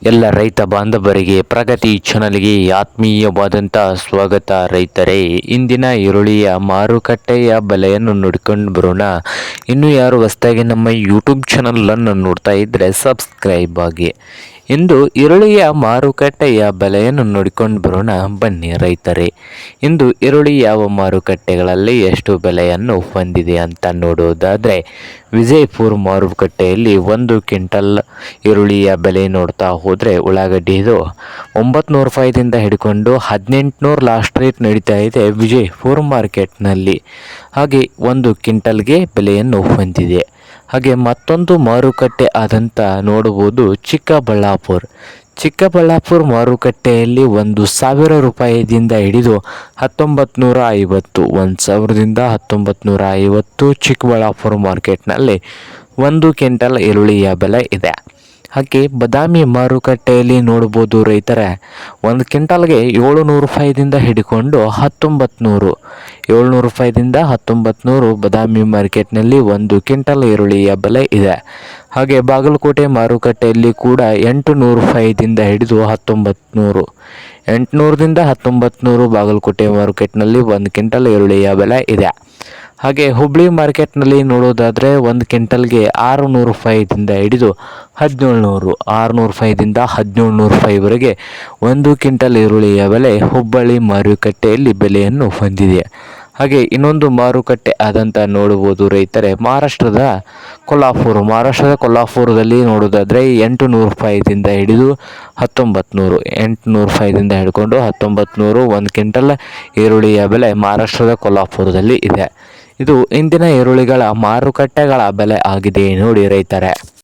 ಎಲ್ಲ ರೈತ ಬಾಂಧವರಿಗೆ ಪ್ರಗತಿ ಚಾನಲ್ಗೆ ಆತ್ಮೀಯವಾದಂಥ ಸ್ವಾಗತ. ರೈತರೇ, ಇಂದಿನ ಈರುಳ್ಳಿಯ ಮಾರುಕಟ್ಟೆಯ ಬೆಲೆಯನ್ನು ನೋಡಿಕೊಂಡು ಬರೋಣ. ಇನ್ನು ಯಾರು ಹೊಸದಾಗಿ ನಮ್ಮ ಯೂಟ್ಯೂಬ್ ಚಾನಲನ್ನು ನೋಡ್ತಾ ಇದ್ದರೆ ಸಬ್ಸ್ಕ್ರೈಬ್ ಆಗಿ. ಇಂದು ಈರುಳ್ಳಿಯ ಮಾರುಕಟ್ಟೆಯ ಬೆಲೆಯನ್ನು ನೋಡಿಕೊಂಡು ಬರೋಣ ಬನ್ನಿ ರೈತರೇ. ಇಂದು ಈರುಳ್ಳಿ ಯಾವ ಮಾರುಕಟ್ಟೆಗಳಲ್ಲಿ ಎಷ್ಟು ಬೆಲೆಯನ್ನು ಹೊಂದಿದೆ ಅಂತ ನೋಡೋದಾದರೆ, ವಿಜಯಪುರ ಮಾರುಕಟ್ಟೆಯಲ್ಲಿ 1 ಕ್ವಿಂಟಲ್ ಈರುಳ್ಳಿಯ ಬೆಲೆ ನೋಡ್ತಾ ಹೋದರೆ ಉಳ್ಳಾಗಡ್ಡಿದು 900 ರೂಪಾಯಿದಿಂದ ಹಿಡ್ಕೊಂಡು 1800 ಲಾಸ್ಟ್ ರೇಟ್ ನಡೀತಾ ಇದೆ ವಿಜಯಪುರ ಮಾರ್ಕೆಟ್ನಲ್ಲಿ. ಹಾಗೆ 1 ಕ್ವಿಂಟಲ್ಗೆ ಬೆಲೆಯನ್ನು ಹೊಂದಿದೆ. ಹಾಗೆ ಮತ್ತೊಂದು ಮಾರುಕಟ್ಟೆ ಆದಂಥ ನೋಡಬಹುದು ಚಿಕ್ಕಬಳ್ಳಾಪುರ ಮಾರುಕಟ್ಟೆಯಲ್ಲಿ 1000 ರೂಪಾಯಿದಿಂದ ಹಿಡಿದು 1950, 1000ದಿಂದ 1950 ಚಿಕ್ಕಬಳ್ಳಾಪುರ ಮಾರ್ಕೆಟ್ನಲ್ಲಿ 1 ಕ್ವಿಂಟಲ್ ಈರುಳ್ಳಿಯ ಬೆಲೆ ಇದೆ. ಹಾಗೆ ಬಾದಾಮಿ ಮಾರುಕಟ್ಟೆಯಲ್ಲಿ ನೋಡ್ಬೋದು ರೈತರೇ, 1 ಕ್ವಿಂಟಲ್ಗೆ 700 ರೂಪಾಯಿದಿಂದ ಹಿಡ್ಕೊಂಡು 1900, 700 ರೂಪಾಯಿದಿಂದ 1900 ಬಾದಾಮಿ ಮಾರ್ಕೆಟ್ನಲ್ಲಿ 1 ಕ್ವಿಂಟಲ್ ಈರುಳ್ಳಿಯ ಬೆಲೆ ಇದೆ. ಹಾಗೆ ಬಾಗಲಕೋಟೆ ಮಾರುಕಟ್ಟೆಯಲ್ಲಿ ಕೂಡ 800 ರೂಪಾಯಿದಿಂದ ಹಿಡಿದು 1900, 800ದಿಂದ 1900 ಬಾಗಲಕೋಟೆ ಮಾರ್ಕೆಟ್ನಲ್ಲಿ 1 ಕ್ವಿಂಟಲ್ ಈರುಳ್ಳಿಯ ಬೆಲೆ ಇದೆ. ಹಾಗೆ ಹುಬ್ಬಳ್ಳಿ ಮಾರ್ಕೆಟ್ನಲ್ಲಿ ನೋಡೋದಾದರೆ 1 ಕ್ವಿಂಟಲ್ಗೆ 600 ರೂಪಾಯಿದಿಂದ ಹಿಡಿದು 1700, 600 ರೂಪಾಯಿದಿಂದ 1700 ರೂಪಾಯಿವರೆಗೆ 1 ಕ್ವಿಂಟಲ್ ಈರುಳ್ಳಿಯ ಬೆಲೆ ಹುಬ್ಬಳ್ಳಿ ಮಾರುಕಟ್ಟೆಯಲ್ಲಿ ಬೆಲೆಯನ್ನು ಹೊಂದಿದೆ. ಹಾಗೆ ಇನ್ನೊಂದು ಮಾರುಕಟ್ಟೆ ಆದಂಥ ನೋಡ್ಬೋದು ರೈತರೇ, ಮಹಾರಾಷ್ಟ್ರದ ಕೊಲ್ಹಾಪುರದಲ್ಲಿ ನೋಡೋದಾದರೆ 800 ರೂಪಾಯಿದಿಂದ ಹಿಡಿದು 1900, 800 ರೂಪಾಯಿದಿಂದ ಹಿಡ್ಕೊಂಡು 1900 1 ಕ್ವಿಂಟಲ್ ಈರುಳ್ಳಿಯ ಬೆಲೆ ಮಹಾರಾಷ್ಟ್ರದ ಕೊಲ್ಹಾಪುರದಲ್ಲಿ ಇದೆ. ಇದು ಇಂದಿನ ಈರುಳ್ಳಿಗಳ ಮಾರುಕಟ್ಟೆಗಳ ಬೆಲೆ ಆಗಿದೆ ನೋಡಿ ರೈತರೇ.